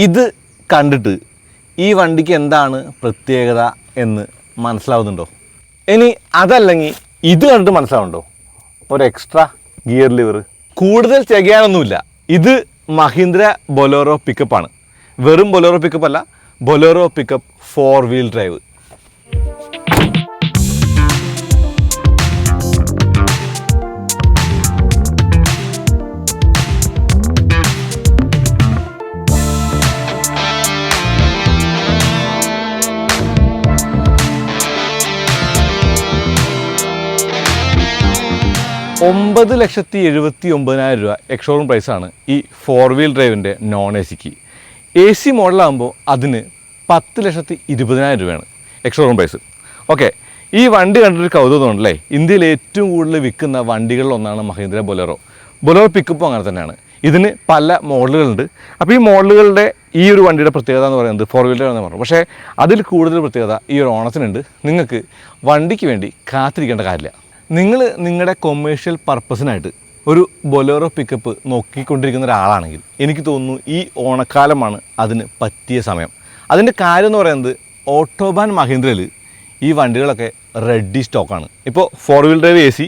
ഇത് കണ്ടിട്ട് ഈ വണ്ടിക്ക് എന്താണ് പ്രത്യേകത എന്ന് മനസ്സിലാവുന്നുണ്ടോ? ഇനി അതല്ലെങ്കിൽ ഇത് കണ്ടിട്ട് മനസ്സിലാവുന്നുണ്ടോ? ഒരു എക്സ്ട്രാ ഗിയർ ലിവർ. കൂടുതൽ ചെയ്യാനൊന്നുമില്ല. ഇത് മഹീന്ദ്ര ബൊലേറോ പിക്കപ്പാണ്. വെറും ബൊലേറോ പിക്കപ്പ് അല്ല, ബൊലേറോ പിക്കപ്പ് 4 വീൽ ഡ്രൈവ്. $9,79,000 രൂപ എക്സ്ഷോറൂം പ്രൈസാണ് ഈ 4 വീൽ ഡ്രൈവിൻ്റെ നോൺ എ സിക്ക്. എ സി മോഡലാകുമ്പോൾ അതിന് $10,20,000 രൂപയാണ് എക്സ്ഷോറൂം പ്രൈസ്. ഓക്കെ, ഈ വണ്ടി കണ്ടിട്ടൊരു കൗതുകം ഉണ്ടല്ലേ. ഇന്ത്യയിൽ ഏറ്റവും കൂടുതൽ വിൽക്കുന്ന വണ്ടികളിലൊന്നാണ് മഹീന്ദ്ര ബൊലേറോ. ബൊലേറോ പിക്കപ്പും അങ്ങനെ തന്നെയാണ്. ഇതിന് പല മോഡലുകളുണ്ട്. അപ്പോൾ ഈ മോഡലുകളുടെ ഈ ഒരു വണ്ടിയുടെ പ്രത്യേകത എന്ന് പറയുന്നത് 4 വീലർ എന്ന് പറഞ്ഞു. പക്ഷേ അതിൽ കൂടുതൽ പ്രത്യേകത ഈ ഒരു ഓണത്തിനുണ്ട്. നിങ്ങൾക്ക് വണ്ടിക്ക് വേണ്ടി കാത്തിരിക്കേണ്ട കാര്യമില്ല. നിങ്ങൾ നിങ്ങളുടെ കൊമേഴ്ഷ്യൽ പർപ്പസിനായിട്ട് ഒരു ബൊലേറോ പിക്കപ്പ് നോക്കിക്കൊണ്ടിരിക്കുന്ന ഒരാളാണെങ്കിൽ എനിക്ക് തോന്നുന്നു ഈ ഓണക്കാലമാണ് അതിന് പറ്റിയ സമയം. അതിൻ്റെ കാര്യം എന്ന് പറയുന്നത് ഓട്ടോബാൻ മഹീന്ദ്രയിൽ ഈ വണ്ടികളൊക്കെ റെഡി സ്റ്റോക്കാണ്. ഇപ്പോൾ 4 wheel drive A C,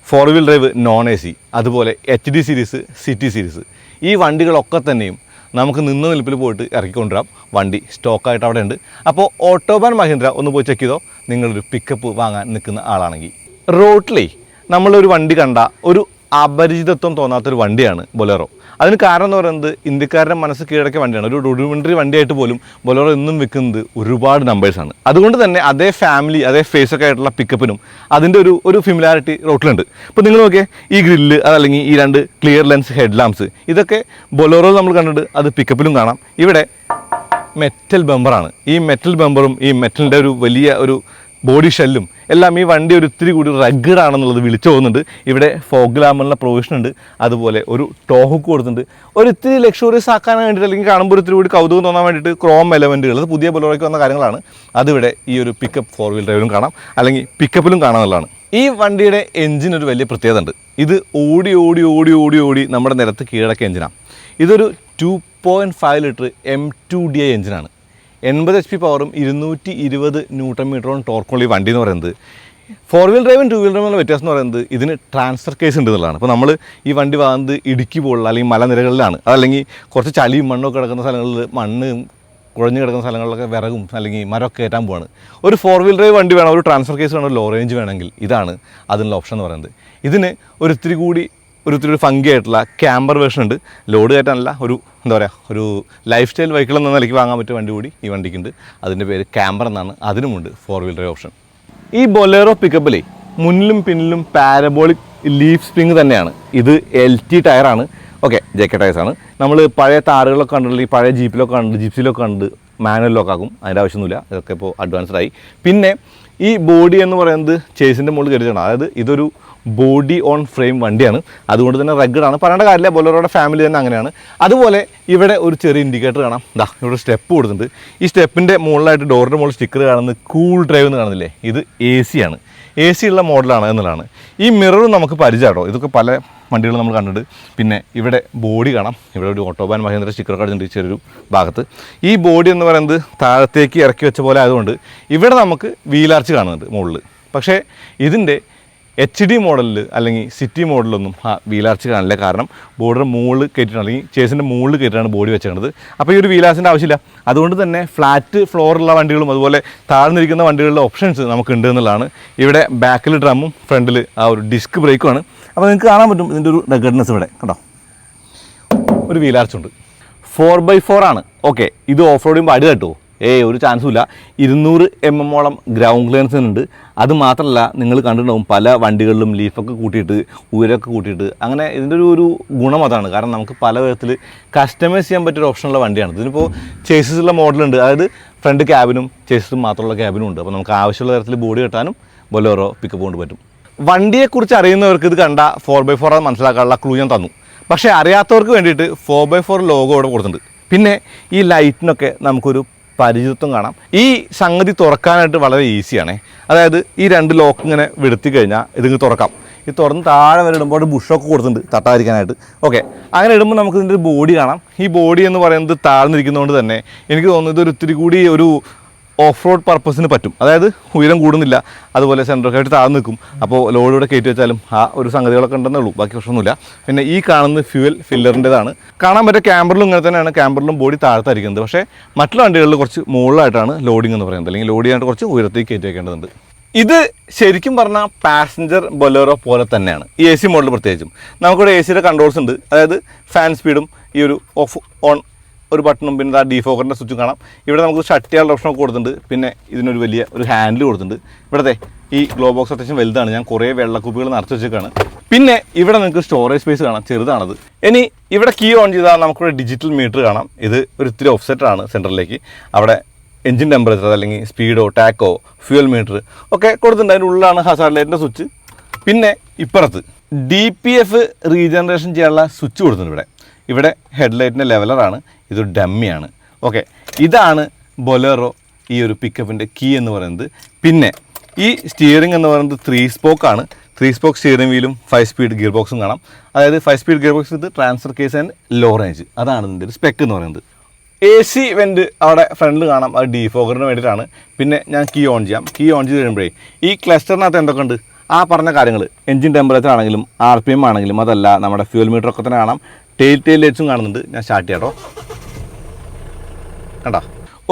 4 wheel drive non A C, അതുപോലെ HD സീരീസ്, സിറ്റി സീരീസ്, ഈ വണ്ടികളൊക്കെ തന്നെയും നമുക്ക് നിന്ന നിൽപ്പിൽ പോയിട്ട് ഇറക്കിക്കൊണ്ടുവരാം. വണ്ടി സ്റ്റോക്കായിട്ട് അവിടെ ഉണ്ട്. അപ്പോൾ ഓട്ടോബാൻ മഹീന്ദ്ര ഒന്ന് പോയി ചെക്ക് ചെയ്തോ നിങ്ങളൊരു പിക്കപ്പ് വാങ്ങാൻ നിൽക്കുന്ന ആളാണെങ്കിൽ. റോട്ടിലേ നമ്മളൊരു വണ്ടി കണ്ട ഒരു അപരിചിതത്വം തോന്നാത്തൊരു വണ്ടിയാണ് ബൊലേറോ. അതിന് കാരണം എന്ന് പറയുന്നത് ഇന്ത്യക്കാരുടെ മനസ്സ് കീഴടക്കിയ വണ്ടിയാണ്. ഒരു റൂഡിമെൻ്ററി വണ്ടിയായിട്ട് പോലും ബൊലേറോ എന്നും വിൽക്കുന്നത് ഒരുപാട് നമ്പേഴ്സാണ്. അതുകൊണ്ട് തന്നെ അതേ ഫാമിലി, അതേ ഫേസൊക്കെ ആയിട്ടുള്ള പിക്കപ്പിനും അതിൻ്റെ ഒരു ഫിമിലാരിറ്റി റോട്ടിലുണ്ട്. ഇപ്പോൾ നിങ്ങൾ നോക്കിയാൽ ഈ ഗ്രില്ല്, അതല്ലെങ്കിൽ ഈ 2 ക്ലിയർ ലെൻസ് ഹെഡ് ലാംപ്സ്, ഇതൊക്കെ ബൊലേറോ നമ്മൾ കണ്ടിട്ട് അത് പിക്കപ്പിലും കാണാം. ഇവിടെ മെറ്റൽ ബമ്പറാണ്. ഈ മെറ്റൽ ബമ്പറും ഈ മെറ്റലിൻ്റെ ഒരു വലിയ ഒരു ബോഡി ഷെല്ലും എല്ലാം ഈ വണ്ടി ഒരു ഇത്തിരി കൂടി റഗ്ഗഡ് ആണെന്നുള്ളത് വിളിച്ചു പോകുന്നുണ്ട്. ഇവിടെ ഫോഗ് ലാമ്പറിനുള്ള പ്രൊവിഷൻ ഉണ്ട്. അതുപോലെ ഒരു ടോഹുക്ക് കൊടുത്തിട്ടുണ്ട്. ഒരു ഇത്തിരി ലക്ഷറിയസ് ആക്കാൻ വേണ്ടിയിട്ട്, അല്ലെങ്കിൽ കാണുമ്പോൾ ഒരു ഇത്തിരി കൂടി കൗതുകം തോന്നാൻ വേണ്ടിയിട്ട് ക്രോം എലമെൻറ്റുകൾ, അത് പുതിയ ബൊലേറോയ്ക്ക് വന്ന കാര്യങ്ങളാണ്. അതിവിടെ ഈ ഒരു പിക്കപ്പ് 4 വീൽ ഡ്രൈവിലും കാണാം, അല്ലെങ്കിൽ പിക്കപ്പിലും കാണാമെന്നുള്ളതാണ്. ഈ വണ്ടിയുടെ എഞ്ചിൻ ഒരു വലിയ പ്രത്യേകത ഉണ്ട്. ഇത് ഓടി ഓടി ഓടി ഓടി ഓടി നമ്മുടെ നിരത്ത് കീഴടക്കിയ എഞ്ചിനാണ്. ഇതൊരു 2.5 ലിറ്റർ M2DI എഞ്ചിനാണ്. 80 HP പവറും 220 Nm ടോർക്കുള്ള ഈ വണ്ടി എന്ന് പറയുന്നത് 4 വീൽ ഡ്രൈവും 2 വീൽ ഡ്രൈവുള്ള വ്യത്യാസം എന്ന് പറയുന്നത് ഇതിന് ട്രാൻസ്ഫർ കേസ് ഉണ്ട് എന്നുള്ളതാണ്. അപ്പോൾ നമ്മൾ ഈ വണ്ടി വാങ്ങുന്നത് ഇടുക്കി പോലുള്ള അല്ലെങ്കിൽ മലനിരകളിലാണ്, അതല്ലെങ്കിൽ കുറച്ച് ചളിയും മണ്ണൊക്കെ കിടക്കുന്ന സ്ഥലങ്ങളിൽ, മണ്ണ് കുഴഞ്ഞു കിടക്കുന്ന സ്ഥലങ്ങളിലൊക്കെ വിറകും അല്ലെങ്കിൽ മരമൊക്കെ കയറ്റാൻ പോവാണ്. ഒരു 4 വീൽ ഡ്രൈവ് വണ്ടി വേണം, ഒരു ട്രാൻസ്ഫർ കേസ് വേണം, ഒരു ലോ റേഞ്ച് വേണമെങ്കിൽ ഇതാണ് അതിനുള്ള ഓപ്ഷൻ എന്ന് പറയുന്നത്. ഇതിന് ഒരു ഇത്തിരി കൂടി ഒരു ഫങ്കി ആയിട്ടുള്ള ക്യാമ്പർ വേർഷൻ ഉണ്ട്. ലോഡ് കയറ്റാനല്ല, ഒരു ലൈഫ് സ്റ്റൈൽ വെഹിക്കിൾ എന്ന നിലയ്ക്ക് വാങ്ങാൻ പറ്റിയ വണ്ടി കൂടി ഈ വണ്ടിക്കുണ്ട്. അതിൻ്റെ പേര് ക്യാമ്പർ എന്നാണ്. അതിനുമുണ്ട് 4 വീൽ ഡ്രൈവ് ഓപ്ഷൻ. ഈ ബൊലേറോ പിക്കപ്പിലെ മുന്നിലും പിന്നിലും പാരബോളിക് ലീഫ് സ്പ്രിങ് തന്നെയാണ്. ഇത് LT ടയറാണ്. ഓക്കെ, JK ടയർസാണ്. നമ്മൾ പഴയ താറുകളൊക്കെ കണ്ടിട്ടുണ്ടെങ്കിൽ പഴയ ജീപ്പിലൊക്കെ കണ്ട്, ജിപ്സിലൊക്കെ കണ്ട് മാനുവൽ ലോക്കാക്കും. അതിൻ്റെ ആവശ്യമൊന്നുമില്ല, ഇതൊക്കെ ഇപ്പോൾ അഡ്വാൻസ്ഡ് ആയി. പിന്നെ ഈ ബോഡി എന്ന് പറയുന്നത് ചേസിൻ്റെ മുകളിൽ കയറിയിട്ടാണ്. അതായത് ഇതൊരു ബോഡി ഓൺ ഫ്രെയിം വണ്ടിയാണ്. അതുകൊണ്ട് തന്നെ റഗ്ഗഡാണ്. പറയേണ്ട കാര്യമില്ല, ബൊലേറോയുടെ ഫാമിലി തന്നെ അങ്ങനെയാണ്. അതുപോലെ ഇവിടെ ഒരു ചെറിയ ഇൻഡിക്കേറ്റർ കാണാം. ഇവിടെ സ്റ്റെപ്പ് കൊടുത്തിട്ടുണ്ട്. ഈ സ്റ്റെപ്പിൻ്റെ മുകളിലായിട്ട് ഡോറിൻ്റെ മുകളിൽ സ്റ്റിക്കർ കാണുന്നത് കൂൾ ഡ്രൈവ് എന്ന് കാണുന്നില്ലേ, ഇത് AC ആണ്. AC ഉള്ള മോഡലാണ് എന്നുള്ളതാണ്. ഈ മിററും നമുക്ക് പരിചയമാണോ, ഇതൊക്കെ പല വണ്ടികൾ നമ്മൾ കണ്ടിട്ട്. പിന്നെ ഇവിടെ ബോഡി കാണാം. ഇവിടെ ഒരു ഓട്ടോബാൻ മഹീന്ദ്ര സ്റ്റിക്കർ കാണിച്ചിട്ടുണ്ട് ചെറിയൊരു ഭാഗത്ത്. ഈ ബോഡി എന്ന് പറയുന്നത് താഴത്തേക്ക് ഇറക്കി വെച്ച പോലെ ആയതുകൊണ്ട് ഇവിടെ നമുക്ക് വീലാർച്ച് കാണുന്നുണ്ട് മുകളിൽ. പക്ഷേ ഇതിൻ്റെ HD മോഡലിൽ അല്ലെങ്കിൽ സിറ്റി മോഡലൊന്നും ആ വീലാർച്ച് കാണില്ല. കാരണം ബോർഡിൻ്റെ മുകളിൽ കയറ്റിയിട്ടാണ്, അല്ലെങ്കിൽ ചേസിൻ്റെ മുകളിൽ കയറ്റിയാണ് ബോഡി വെച്ചേണ്ടത്. അപ്പോൾ ഈ ഒരു വീലാർച്ചിൻ്റെ ആവശ്യമില്ല. അതുകൊണ്ട് തന്നെ ഫ്ലാറ്റ് ഫ്ലോറുള്ള വണ്ടികളും അതുപോലെ താഴ്ന്നിരിക്കുന്ന വണ്ടികളുടെ ഓപ്ഷൻസ് നമുക്കുണ്ട് എന്നുള്ളതാണ്. ഇവിടെ ബാക്കിൽ ഡ്രമ്മും ഫ്രണ്ടിൽ ആ ഒരു ഡിസ്ക് ബ്രേക്കുമാണ്. അപ്പോൾ നിങ്ങൾക്ക് കാണാൻ പറ്റും ഇതിൻ്റെ ഒരു റഗ്ഗഡ്നെസ്. ഇവിടെ കണ്ടോ, ഒരു വീലാർച്ചുണ്ട്. 4x4 ആണ്. ഓക്കെ, ഇത് ഓഫ് റോഡ് ചെയ്യുമ്പോൾ അടി തട്ടുമോ? ഒരു ചാൻസും ഇല്ല. 200 mm ഗ്രൗണ്ട് ക്ലിയറൻസ് ഉണ്ട്. അത് മാത്രമല്ല, നിങ്ങൾ കണ്ടിട്ടുണ്ടാവും പല വണ്ടികളിലും ലീഫൊക്കെ കൂട്ടിയിട്ട് ഉയരമൊക്കെ കൂട്ടിയിട്ട്. അങ്ങനെ ഇതിൻ്റെ ഒരു ഗുണം അതാണ്. കാരണം നമുക്ക് പല വിധത്തിൽ കസ്റ്റമൈസ് ചെയ്യാൻ പറ്റിയൊരു ഓപ്ഷനുള്ള വണ്ടിയാണ്. ഇതിനിപ്പോൾ ചേസസുള്ള മോഡലുണ്ട്. അതായത് ഫ്രണ്ട് ക്യാബിനും ചേസസും മാത്രമുള്ള ക്യാബിനും ഉണ്ട്. അപ്പോൾ നമുക്ക് ആവശ്യമുള്ള തരത്തിൽ ബോഡി കെട്ടാനും ബൊലേറോ പിക്കപ്പ് കൊണ്ട് പറ്റും. വണ്ടിയെക്കുറിച്ച് അറിയുന്നവർക്ക് ഇത് കണ്ട 4x4 മനസ്സിലാക്കാനുള്ള ക്ലൂ ഞാൻ തന്നു. പക്ഷേ അറിയാത്തവർക്ക് വേണ്ടിയിട്ട് 4x4 ലോഗോ ഇവിടെ കൊടുത്തിട്ടുണ്ട്. പിന്നെ ഈ ലൈറ്റിനൊക്കെ നമുക്കൊരു പരിചിതത്വം കാണാം. ഈ സംഗതി തുറക്കാനായിട്ട് വളരെ ഈസിയാണേ. അതായത് ഈ 2 ലോക്ക് ഇങ്ങനെ വിടുത്തി കഴിഞ്ഞാൽ ഇതിങ്ങ് തുറക്കാം. ഈ തുറന്ന് താഴെ വരെ ഇടുമ്പോൾ ഒരു ബുഷൊക്കെ കൊടുത്തിട്ടുണ്ട് തട്ടാതിരിക്കാനായിട്ട്. ഓക്കെ, അങ്ങനെ ഇടുമ്പോൾ നമുക്ക് ഇതിൻ്റെ ഒരു ബോഡി കാണാം. ഈ ബോഡി എന്ന് പറയുന്നത് താഴ്ന്നിരിക്കുന്നതുകൊണ്ട് തന്നെ എനിക്ക് തോന്നുന്നത് ഒരു ഇത്തിരി കൂടി ഒരു ഓഫ് റോഡ് പർപ്പസിന് പറ്റും. അതായത് ഉയരം കൂടുന്നില്ല, അതുപോലെ സെൻറ്ററൊക്കെ ആയിട്ട് താഴ്ന്നു നിൽക്കും. അപ്പോൾ ലോഡിലൂടെ കയറ്റി വെച്ചാലും ആ ഒരു സംഗതികളൊക്കെ ഉണ്ടെന്നേ ഉള്ളൂ, ബാക്കി പ്രശ്നമൊന്നുമില്ല. പിന്നെ ഈ കാണുന്നത് ഫ്യൂവൽ ഫില്ലറിൻ്റെതാണ്. കാണാൻ പറ്റിയ ക്യാമ്പറിലും ഇങ്ങനെ തന്നെയാണ്, ക്യാമ്പറിലും ബോഡി താഴ്ത്തായിരിക്കുന്നത്. പക്ഷേ മറ്റുള്ള വണ്ടികളിൽ കുറച്ച് മുകളിലായിട്ടാണ് ലോഡിംഗ് എന്ന് പറയുന്നത്, അല്ലെങ്കിൽ ലോഡ് ചെയ്യാനായിട്ട് കുറച്ച് ഉയരത്തേക്ക് കയറ്റി വയ്ക്കേണ്ടതുണ്ട്. ഇത് ശരിക്കും പറഞ്ഞാൽ പാസഞ്ചർ ബൊലേറോ പോലെ തന്നെയാണ് ഈ AC മോഡൽ. പ്രത്യേകിച്ചും നമുക്കിവിടെ AC കൺട്രോൾസ് ഉണ്ട്. അതായത് ഫാൻ സ്പീഡും ഈ ഒരു ഓഫ് ഓൺ ഒരു ബട്ടണും പിന്നെ ആ ഡീഫോക്കറിൻ്റെ സ്വിച്ചും കാണാം. ഇവിടെ നമുക്ക് ഷട്ട് ചെയ്യാനുള്ള ഓപ്ഷനൊക്കെ കൊടുത്തിട്ടുണ്ട്. പിന്നെ ഇതിനൊരു വലിയ ഒരു ഹാൻഡിൽ കൊടുത്തിട്ടുണ്ട്. ഇവിടുത്തെ ഈ ഗ്ലോ ബോക്സ് അത്യാവശ്യം വലുതാണ്, ഞാൻ കുറേ വെള്ളക്കുപ്പികൾ നിറച്ച് വെച്ചേക്കാണ്. പിന്നെ ഇവിടെ നിങ്ങൾക്ക് സ്റ്റോറേജ് സ്പേസ് കാണാം, ചെറുതാണത്. ഇനി ഇവിടെ കീ ഓൺ ചെയ്താൽ നമുക്കിവിടെ ഡിജിറ്റൽ മീറ്റർ കാണാം. ഇത് ഒരു ഇത്തിരി ഓഫ്സെറ്റാണ് സെൻറ്ററിലേക്ക്. അവിടെ എൻജിൻ ടെമ്പറേച്ചർ അല്ലെങ്കിൽ സ്പീഡോ ടാക്കോ ഫ്യൂൽ മീറ്റർ ഒക്കെ കൊടുത്തിട്ടുണ്ട്. അതിൻ്റെ ഉള്ളിലാണ് ഹസാർഡ് ലൈറ്റിൻ്റെ സ്വിച്ച്. പിന്നെ ഇപ്പുറത്ത് DPF റീജനറേഷൻ ചെയ്യാനുള്ള സ്വിച്ച് കൊടുത്തിട്ടുണ്ട്. ഇവിടെ ഹെഡ്ലൈറ്റിൻ്റെ ലെവലറാണ്, ഇതൊരു ഡമ്മിയാണ്. ഓക്കെ, ഇതാണ് ബൊലേറോ ഈ ഒരു പിക്കപ്പിൻ്റെ കീ എന്ന് പറയുന്നത്. പിന്നെ ഈ സ്റ്റിയറിംഗ് എന്ന് പറയുന്നത് 3 സ്പോക്കാണ്. 3 സ്പോക്ക് സ്റ്റിയറിംഗ് വീലും 5 സ്പീഡ് ഗിയർ ബോക്സും കാണാം. അതായത് 5 speed gear box with transfer case and low range, അതാണ് ഇതിൻ്റെ ഒരു സ്പെക്ക് എന്ന് പറയുന്നത്. AC വെൻറ്റ് അവിടെ ഫ്രണ്ടിൽ കാണാം, അത് ഡീഫോഗറിന് വേണ്ടിയിട്ടാണ്. പിന്നെ ഞാൻ കീ ഓൺ ചെയ്യാം. കീ ഓൺ ചെയ്ത് കഴിയുമ്പോഴേ ഈ ക്ലസ്റ്ററിനകത്ത് എന്തൊക്കെ ഉണ്ട് ആ പറഞ്ഞ കാര്യങ്ങൾ, എൻജിൻ ടെമ്പറേച്ചർ ആണെങ്കിലും RPM ആണെങ്കിലും, അതല്ല നമ്മുടെ ഫ്യൂൽ മീറ്റർ ഒക്കെ തന്നെ കാണാം. ടെയിൽ ലൈറ്റ്സും കാണുന്നുണ്ട്. ഞാൻ സ്റ്റാർട്ട് ചെയ്യാം കേട്ടോ. കണ്ടോ,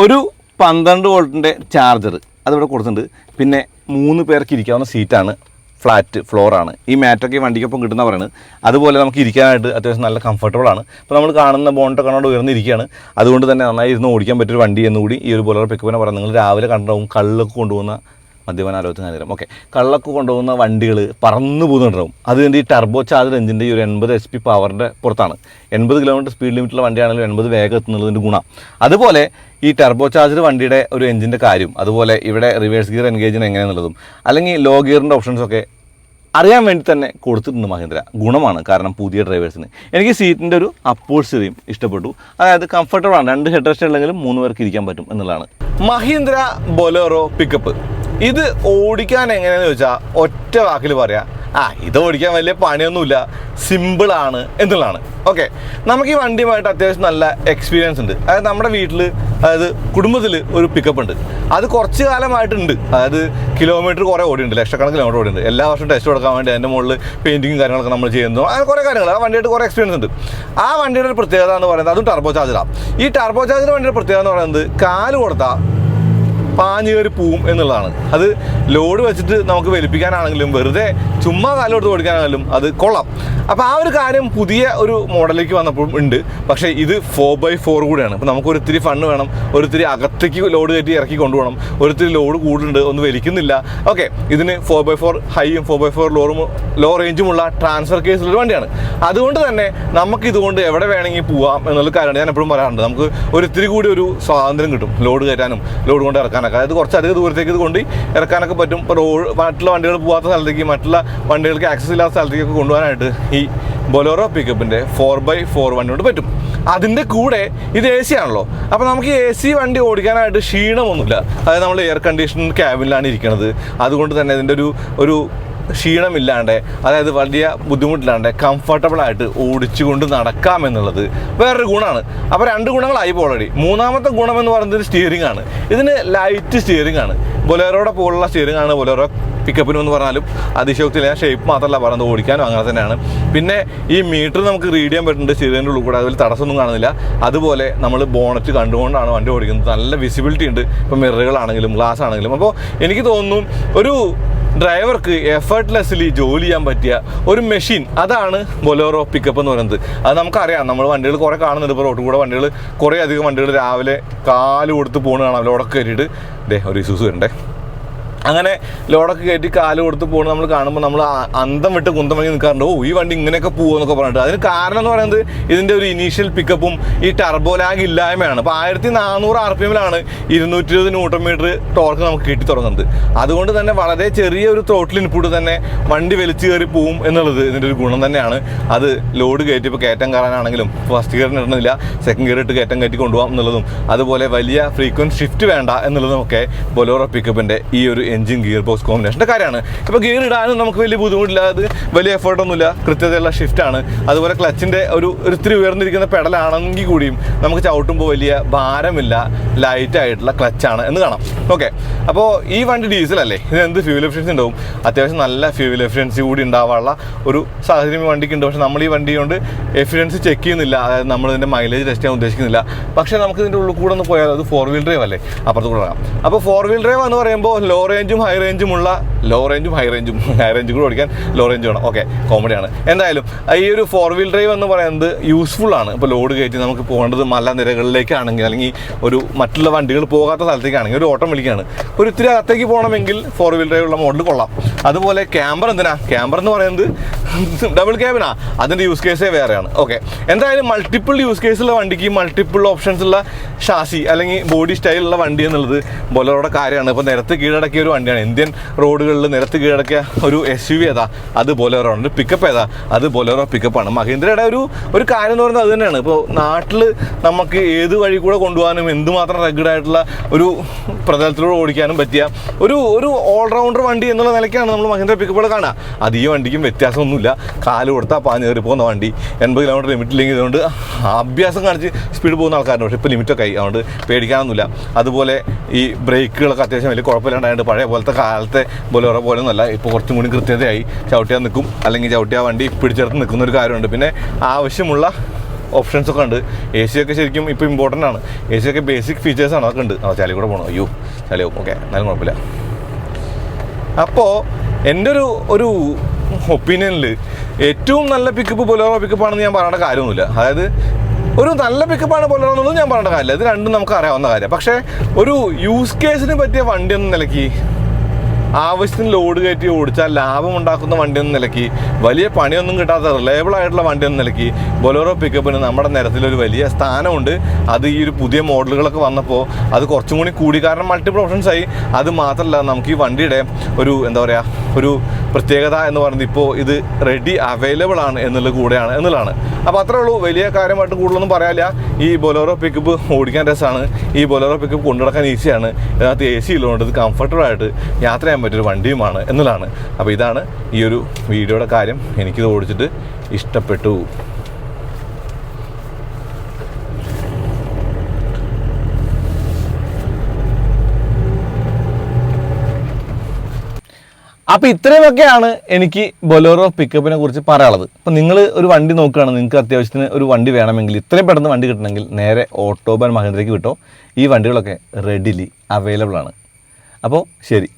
ഒരു 12 വോൾട്ടിൻ്റെ ചാർജർ അതിവിടെ കൊടുത്തിട്ടുണ്ട്. പിന്നെ 3 പേർക്ക് ഇരിക്കാവുന്ന സീറ്റാണ്, ഫ്ലാറ്റ് ഫ്ലോറാണ്. ഈ മാറ്റൊക്കെ വണ്ടിക്കൊപ്പം കിട്ടുന്ന പറയുന്നത്. അതുപോലെ നമുക്ക് ഇരിക്കാനായിട്ട് അത്യാവശ്യം നല്ല കംഫർട്ടബിളാണ്. അപ്പോൾ നമ്മൾ കാണുന്ന ബോണ്ടൊക്കെ കണ്ടോണ്ട് ഉയർന്നിരിക്കുകയാണ്. അതുകൊണ്ട് തന്നെ നന്നായി ഇരുന്ന് ഓടിക്കാൻ പറ്റിയൊരു വണ്ടി എന്നുകൂടി ഈ ഒരു ബൊലേറോ പിക്കപ്പിനെ പറയാം. നിങ്ങൾ രാവിലെ കണ്ടാവും കള്ളൊക്കെ കൊണ്ടുപോകുന്ന മദ്യപാന ആലോചന നേരം. ഓക്കെ, കള്ളൊക്കെ കൊണ്ടുപോകുന്ന വണ്ടികൾ പറന്നു പോകുന്നുണ്ടാവും. അതിൻ്റെ ഈ ടർബോ ചാർജർ എഞ്ചിൻ്റെ ഒരു 80 HP പവറിൻ്റെ പുറത്താണ്. 80 കിലോമീറ്റർ സ്പീഡ് ലിമിറ്റുള്ള വണ്ടിയാണെങ്കിലും 80 വേഗം എത്തുന്നതിൻ്റെ ഗുണം. അതുപോലെ ഈ ടർബോ ചാർജർ വണ്ടിയുടെ ഒരു എഞ്ചിൻ്റെ കാര്യം, അതുപോലെ ഇവിടെ റിവേഴ്സ് ഗിയർ എൻഗേജിന് എങ്ങനെയാണെന്നുള്ളതും അല്ലെങ്കിൽ ലോ ഗിയറിൻ്റെ ഓപ്ഷൻസൊക്കെ അറിയാൻ വേണ്ടി തന്നെ കൊടുത്തിട്ടുണ്ട് മഹീന്ദ്ര. ഗുണമാണ്, കാരണം പുതിയ ഡ്രൈവേഴ്സിന്. എനിക്ക് സീറ്റിൻ്റെ ഒരു അപ്പോൾസ്റ്ററിയും ഇഷ്ടപ്പെട്ടു. അതായത് കംഫർട്ടബിളാണ്. 2 ഹെഡ് റെസ്റ്റ് ഉണ്ടെങ്കിലും 3 പേർക്ക് ഇരിക്കാൻ പറ്റും എന്നുള്ളതാണ്. മഹീന്ദ്ര ബൊലേറോ പിക്കപ്പ് ഇത് ഓടിക്കാൻ എങ്ങനെയാണെന്ന് ചോദിച്ചാൽ ഒറ്റ വാക്കിൽ പറയാം, ഇത് ഓടിക്കാൻ വലിയ പണിയൊന്നുമില്ല, സിമ്പിളാണ് എന്നുള്ളതാണ്. ഓക്കെ, നമുക്ക് ഈ വണ്ടിയുമായിട്ട് അത്യാവശ്യം നല്ല എക്സ്പീരിയൻസ് ഉണ്ട്. അതായത് നമ്മുടെ വീട്ടിൽ, അതായത് കുടുംബത്തിൽ ഒരു പിക്കപ്പ് ഉണ്ട്. അത് കുറച്ച് കാലമായിട്ടുണ്ട്. അതായത് കിലോമീറ്റർ കുറേ ഓടിയുണ്ട്, ലക്ഷക്കണക്കിന് കിലോമീറ്റർ ഓടിയുണ്ട്. എല്ലാ വർഷവും ടെസ്റ്റ് കൊടുക്കാൻ വേണ്ടി അതിൻ്റെ മുകളിൽ പെയിൻറ്റിങ്ങും കാര്യങ്ങളൊക്കെ നമ്മൾ ചെയ്യുന്നു. അങ്ങനെ കുറേ കാര്യങ്ങൾ ആ വണ്ടിയായിട്ട് കുറേ എക്സ്പീരിയൻസ് ഉണ്ട്. ആ വണ്ടിയുടെ ഒരു പ്രത്യേകത എന്ന് പറയുന്നത് അതും ടർബോ ചാർജറാണ്. ഈ ടർബോ ചാർജർ വണ്ടിയുടെ പ്രത്യേകത എന്ന് പറയുന്നത് കാല് കൊടുത്താൽ പാഞ്ഞ് കയറി പോവും എന്നുള്ളതാണ്. അത് ലോഡ് വെച്ചിട്ട് നമുക്ക് വലിപ്പിക്കാനാണെങ്കിലും വെറുതെ ചുമ്മാ കാലോട്ട് ഓടിക്കാനാണെങ്കിലും അത് കൊള്ളാം. അപ്പോൾ ആ ഒരു കാര്യം പുതിയ ഒരു മോഡലിലേക്ക് വന്നപ്പോഴും ഉണ്ട്. പക്ഷേ ഇത് 4x4 കൂടെയാണ്. അപ്പോൾ നമുക്ക് ഒരിത്തിരി ഫണ്ണ് വേണം, ഒരിത്തിരി അകത്തേക്ക് ലോഡ് കയറ്റി ഇറക്കി കൊണ്ടുപോകണം, ഒരിത്തിരി ലോഡ് കൂടുതലുണ്ട്, ഒന്നും വലിക്കുന്നില്ല. ഓക്കെ, ഇതിന് 4x4 ഹൈയും 4x4 ലോ റേഞ്ചുമുള്ള ട്രാൻസ്ഫർ കേസുള്ള വണ്ടിയാണ്. അതുകൊണ്ട് തന്നെ നമുക്ക് ഇതുകൊണ്ട് എവിടെ വേണമെങ്കിൽ പോവാം എന്നുള്ള കാര്യമാണ് ഞാൻ എപ്പോഴും പറയാറുണ്ട്. നമുക്ക് ഒരിത്തിരി കൂടി ഒരു സ്വാതന്ത്ര്യം കിട്ടും, ലോഡ് കയറ്റാനും ലോഡ് കൊണ്ട് ഇറക്കാനൊക്കെ. അതായത് കുറച്ചധികം ദൂരത്തേക്ക് ഇത് കൊണ്ട് ഇറക്കാനൊക്കെ പറ്റും. ഇപ്പോൾ മറ്റുള്ള വണ്ടികൾ പോകാത്ത സ്ഥലത്തേക്ക്, മറ്റുള്ള വണ്ടികൾക്ക് ആക്സസ് ഇല്ലാത്ത സ്ഥലത്തേക്കൊക്കെ കൊണ്ടുപോകാനായിട്ട് ഈ ബൊലേറോ പിക്കപ്പിൻ്റെ 4x4 വണ്ടി കൊണ്ട് പറ്റും. അതിൻ്റെ കൂടെ ഇത് AC ആണല്ലോ. അപ്പോൾ നമുക്ക് ഈ AC വണ്ടി ഓടിക്കാനായിട്ട് ക്ഷീണമൊന്നുമില്ല. അതായത് നമ്മൾ എയർ കണ്ടീഷൻ ക്യാബിനിലാണ് ഇരിക്കുന്നത്. അതുകൊണ്ട് തന്നെ ഇതിൻ്റെ ഒരു ക്ഷീണമില്ലാണ്ട്, അതായത് വലിയ ബുദ്ധിമുട്ടില്ലാണ്ട് കംഫർട്ടബിളായിട്ട് ഓടിച്ചുകൊണ്ട് നടക്കാമെന്നുള്ളത് വേറൊരു ഗുണമാണ്. അപ്പോൾ 2 ഗുണങ്ങളായി ഓൾറെഡി. മൂന്നാമത്തെ ഗുണം എന്ന് പറയുന്നത് സ്റ്റിയറിംഗ് ആണ്. ഇതിന് ലൈറ്റ് സ്റ്റിയറിംഗ് ആണ്. ബൊലേറോയുടെ പോലുള്ള സ്റ്റിയറിംഗ് ആണ് ബൊലേറോ പിക്കപ്പിനും എന്ന് പറഞ്ഞാലും അതിശയോക്തിയില്ല. ഷേപ്പ് മാത്രമല്ല പറയുന്നത്, ഓടിക്കാനും അങ്ങനെ തന്നെയാണ്. പിന്നെ ഈ മീറ്റർ നമുക്ക് റീഡ് ചെയ്യാൻ പറ്റുന്നുണ്ട് സ്റ്റിയറിംഗിൻ്റെ ഉള്ളിൽ കൂടെ, അതിൽ തടസ്സമൊന്നും കാണുന്നില്ല. അതുപോലെ നമ്മൾ ബോണറ്റ് കണ്ടുകൊണ്ടാണ് വണ്ടി ഓടിക്കുന്നത്. നല്ല വിസിബിലിറ്റി ഉണ്ട്, ഇപ്പോൾ മിററുകളാണെങ്കിലും ഗ്ലാസ് ആണെങ്കിലും. അപ്പോൾ എനിക്ക് തോന്നുന്നു ഒരു ഡ്രൈവർക്ക് എഫേർട്ട്ലെസ്ലി ജോലി ചെയ്യാൻ പറ്റിയ ഒരു മെഷീൻ, അതാണ് ബൊലേറോ പിക്കപ്പ് എന്ന് പറയുന്നത്. അത് നമുക്കറിയാം, നമ്മൾ വണ്ടികൾ കുറേ കാണുന്നുണ്ട്. ഇപ്പോൾ റോഡ് കൂടെ വണ്ടികൾ കുറേ അധികം വണ്ടികൾ രാവിലെ കാല് കൊടുത്ത് പോണ് കാണാം. ലോഡൊക്കെ കയറ്റിയിട്ട് ഒരു ഇഷ്യൂസ് വരണ്ടേ, അങ്ങനെ ലോഡൊക്കെ കയറ്റി കാല് കൊടുത്ത് പോകുന്നത് നമ്മൾ കാണുമ്പോൾ നമ്മൾ അന്തം വിട്ട് കുന്തം വഴി നിൽക്കാറുണ്ട്. ഈ വണ്ടി ഇങ്ങനെയൊക്കെ പോകുമെന്നൊക്കെ പറഞ്ഞിട്ട്. അതിന് കാരണം എന്ന് പറയുന്നത് ഇതിൻ്റെ ഒരു ഇനീഷ്യൽ പിക്കപ്പും ഈ ടർബോ ലാഗ് ഇല്ലായ്മയാണ്. അപ്പോൾ 1400 RPM-ലാണ് 220 Nm ടോർക്ക് നമുക്ക് കിട്ടി തുടങ്ങുന്നത്. അതുകൊണ്ട് തന്നെ വളരെ ചെറിയ ഒരു ത്രോട്ടിൽ ഇൻപുട്ട് തന്നെ വണ്ടി വലിച്ചു കയറി പോവും എന്നുള്ളത് ഇതിൻ്റെ ഒരു ഗുണം തന്നെയാണ്. അത് ലോഡ് കയറ്റി ഇപ്പോൾ കയറ്റം കയറാനാണെങ്കിലും ഫസ്റ്റ് ഗിയറിന് ഇടുന്നില്ല, സെക്കൻഡ് ഗിയർ ഇട്ട് കയറ്റം കയറ്റി കൊണ്ടുപോകാം എന്നുള്ളതും, അതുപോലെ വലിയ ഫ്രീക്വൻറ്റ് ഷിഫ്റ്റ് വേണ്ട എന്നുള്ളതും ഒക്കെ ബൊലേറോ പിക്കപ്പിൻ്റെ ഈ ഒരു എഞ്ചിൻ ഗിയർ ബോക്സ് കോമ്പിനേഷൻ്റെ കാര്യമാണ്. ഇപ്പോൾ ഗിയർ ഇടാനും നമുക്ക് വലിയ ബുദ്ധിമുട്ടില്ല, അത് വലിയ എഫേർട്ടൊന്നുമില്ല, കൃത്യതയുള്ള ഷിഫ്റ്റാണ്. അതുപോലെ ക്ലച്ചിൻ്റെ ഒരു ഇത്തിരി ഉയർന്നിരിക്കുന്ന പെടലാണെങ്കിൽ കൂടിയും നമുക്ക് ചവിട്ടുമ്പോൾ വലിയ ഭാരമില്ല, ലൈറ്റായിട്ടുള്ള ക്ലച്ചാണ് എന്ന് കാണാം. ഓക്കെ, അപ്പോൾ ഈ വണ്ടി ഡീസലല്ലേ, ഇത് എന്ത് ഫ്യൂൽ എഫിഷ്യൻസി ഉണ്ടാവും? അത്യാവശ്യം നല്ല ഫ്യൂൽ എഫിഷ്യൻസി കൂടി ഉണ്ടാവാനുള്ള ഒരു സാഹചര്യം വണ്ടിക്കുണ്ട്. പക്ഷേ നമ്മൾ ഈ വണ്ടി കൊണ്ട് എഫിഷ്യൻസി ചെക്ക് ചെയ്യുന്നില്ല, അതായത് നമ്മളിതിൻ്റെ മൈലേജ് ടെസ്റ്റ് ചെയ്യാൻ ഉദ്ദേശിക്കുന്നില്ല. പക്ഷേ നമുക്ക് ഇതിൻ്റെ ഉള്ളിൽ കൂടെ ഒന്ന് പോയാൽ അത് 4 വീൽ ഡ്രൈവ് അല്ലേ, അപ്പുറത്ത് കൂടെ ഇറങ്ങാം. അപ്പോൾ 4 വീൽ ഡ്രൈവ് എന്ന് പറയുമ്പോൾ ലോ റേഞ്ചും ഹൈ റേഞ്ചും ഹൈ റേഞ്ചും കൂടെ ഓടിക്കാൻ ലോ റേഞ്ച് വേണം. ഓക്കെ, കോമഡിയാണ്. എന്തായാലും ഈ ഒരു 4 വീൽ ഡ്രൈവ് എന്ന് പറയുന്നത് യൂസ്ഫുൾ ആണ്. ഇപ്പോൾ ലോഡ് കയറ്റി നമുക്ക് പോകേണ്ടത് മലനിരകളിലേക്കാണെങ്കിൽ, അല്ലെങ്കിൽ ഒരു മറ്റുള്ള വണ്ടികൾ പോകാത്ത സ്ഥലത്തേക്കാണെങ്കിൽ, ഒരു ഓട്ടം വിളിക്കുകയാണ്, ഒരു ഇത്തിരി അകത്തേക്ക് പോകണമെങ്കിൽ 4 വീൽ ഡ്രൈവ് ഉള്ള മോഡൽ കൊള്ളാം. അതുപോലെ ക്യാമ്പർ ക്യാമ്പർ എന്ന് പറയുന്നത് ഡബിൾ ക്യാബിനാ, അതിൻ്റെ യൂസ് കേസേ വേറെയാണ്. ഓക്കെ, എന്തായാലും മൾട്ടിപ്പിൾ യൂസ് കേസുള്ള വണ്ടിക്ക് മൾട്ടിപ്പിൾ ഓപ്ഷൻസ് ഉള്ള ഷാസി അല്ലെങ്കിൽ ബോഡി സ്റ്റൈലുള്ള വണ്ടി എന്നുള്ളത് ബൊലേറോയുടെ കാര്യമാണ്. ഇപ്പോൾ നിരത്ത് കീഴടക്കിയ ഒരു വണ്ടിയാണ്. ഇന്ത്യൻ റോഡുകളിൽ നിരത്ത് കീഴടക്കിയ ഒരു SUV ഏതാ, അത് ബൊലേറോ ആണ്. ഒരു പിക്കപ്പ് ഏതാ, അത് ബൊലേറോ പിക്കപ്പാണ്. മഹീന്ദ്രയുടെ ഒരു കാര്യം എന്ന് പറയുന്നത് അത് തന്നെയാണ്. ഇപ്പോൾ നാട്ടിൽ നമുക്ക് ഏത് വഴി കൂടെ കൊണ്ടുപോകാനും എന്തുമാത്രം റഗ്ഗഡായിട്ടുള്ള ഒരു പ്രതലത്തിലൂടെ ഓടിക്കാനും പറ്റിയ ഒരു ഓൾറൗണ്ടർ വണ്ടി എന്നുള്ള നിലയ്ക്കാണ് നമ്മൾ മഹീന്ദ്ര പിക്കപ്പുകൾ കാണുക. അത് ഈ വണ്ടിക്കും വ്യത്യാസമൊന്നുമില്ല. കാല് കൊടുത്താൽ പാഞ്ഞേറി പോകുന്ന വണ്ടി, 80 കിലോമീറ്റർ ലിമിറ്റില്ലെങ്കിൽ ഇതുകൊണ്ട് അഭ്യാസം കാണിച്ച് സ്പീഡ് പോകുന്ന ആൾക്കാരുണ്ട്. പക്ഷേ ഇപ്പോൾ ലിമിറ്റൊക്കെ ആയി, അതുകൊണ്ട് പേടിക്കാനൊന്നുമില്ല. അതുപോലെ ഈ ബ്രേക്കുകളൊക്കെ അത്യാവശ്യം വലിയ കുഴപ്പമില്ലാണ്ടായിട്ട് പഴയ പോലത്തെ കാലത്തെ ബൊലേറോ പോലെ ഒന്നുമല്ല. ഇപ്പോൾ കുറച്ചും കൂടി കൃത്യതയായി. ചവിട്ടിയാൽ നിൽക്കും, അല്ലെങ്കിൽ ചവിട്ടിയാൽ വണ്ടി പിടിച്ചെടുത്ത് നിൽക്കുന്ന ഒരു കാര്യമുണ്ട്. പിന്നെ ആവശ്യമുള്ള ഓപ്ഷൻസൊക്കെ ഉണ്ട്. AC ഒക്കെ ശരിക്കും ഇപ്പോൾ ഇമ്പോർട്ടൻ്റ് ആണ്. AC ഒക്കെ ബേസിക് ഫീച്ചേഴ്സാണ്, അതൊക്കെ ഉണ്ട്. ചളി കൂടെ പോകണം, അയ്യോ ചളിയാവും. ഓക്കെ, എന്നാലും കുഴപ്പമില്ല. അപ്പോൾ എൻ്റെ ഒരു ഒപ്പീനിയനിൽ ഏറ്റവും നല്ല പിക്കപ്പ് ബൊലേറോ പിക്കപ്പാണെന്ന് ഞാൻ പറയേണ്ട കാര്യമൊന്നുമില്ല. അതായത് ഒരു നല്ല പിക്കപ്പാണ് ബൊലേറോ എന്നുള്ളത് ഞാൻ പറയേണ്ട കാര്യമില്ല, ഇത് രണ്ടും നമുക്ക് അറിയാവുന്ന കാര്യം. പക്ഷേ ഒരു യൂസ് കേസിന് പറ്റിയ വണ്ടി എന്ന നിലയ്ക്ക്, ആവശ്യത്തിന് ലോഡ് കയറ്റി ഓടിച്ചാൽ ലാഭമുണ്ടാക്കുന്ന വണ്ടി എന്ന നിലയ്ക്ക്, വലിയ പണിയൊന്നും കിട്ടാത്ത റിലയബിൾ ആയിട്ടുള്ള വണ്ടി എന്ന നിലയ്ക്ക് ബൊലേറോ പിക്കപ്പിന് നമ്മുടെ നിരത്തിലൊരു വലിയ സ്ഥാനമുണ്ട്. അത് ഈ ഒരു പുതിയ മോഡലുകളൊക്കെ വന്നപ്പോൾ അത് കുറച്ചും കൂടി കാരണം മൾട്ടിപ്പിൾ ഓപ്ഷൻസ് ആയി. അത് മാത്രമല്ല, നമുക്ക് ഈ വണ്ടിയുടെ ഒരു പ്രത്യേകത എന്ന് പറയുന്നത് ഇപ്പോൾ ഇത് റെഡി അവൈലബിൾ ആണ് എന്നുള്ളതാണ്. അപ്പോൾ അത്രേ ഉള്ളൂ, വലിയ കാര്യമായിട്ട് കൂടുതലൊന്നും പറയാനില്ല. ഈ ബൊലേറോ പിക്കപ്പ് ഓടിക്കാൻ രസമാണ്. ഈ ബൊലേറോ പിക്കപ്പ് കൊണ്ടുനടക്കാൻ ഈസിയാണ്. ഇതിനകത്ത് AC ഉള്ളതുകൊണ്ട് ഇത് കംഫർട്ടബിളായിട്ട് യാത്ര ചെയ്യാൻ പറ്റിയൊരു വണ്ടിയുമാണ് എന്നുള്ളതാണ്. അപ്പോൾ ഇതാണ് ഈ ഒരു വീഡിയോയുടെ കാര്യം. എനിക്കിത് ഓടിച്ചിട്ട് ഇഷ്ടപ്പെട്ടു. അപ്പോൾ ഇത്രയുമൊക്കെയാണ് എനിക്ക് ബൊലേറോ പിക്കപ്പിനെ കുറിച്ച് പറയാനുള്ളത്. അപ്പോൾ നിങ്ങൾ ഒരു വണ്ടി നോക്കുകയാണ്, നിങ്ങൾക്ക് അത്യാവശ്യത്തിന് ഒരു വണ്ടി വേണമെങ്കിൽ, ഇത്രയും പെട്ടെന്ന് വണ്ടി കിട്ടണമെങ്കിൽ നേരെ ഓട്ടോബാൻ മഹീന്ദ്രയ്ക്ക് വിട്ടോ. ഈ വണ്ടികളൊക്കെ റെഡിലി അവൈലബിൾ ആണ്. അപ്പോൾ ശരി.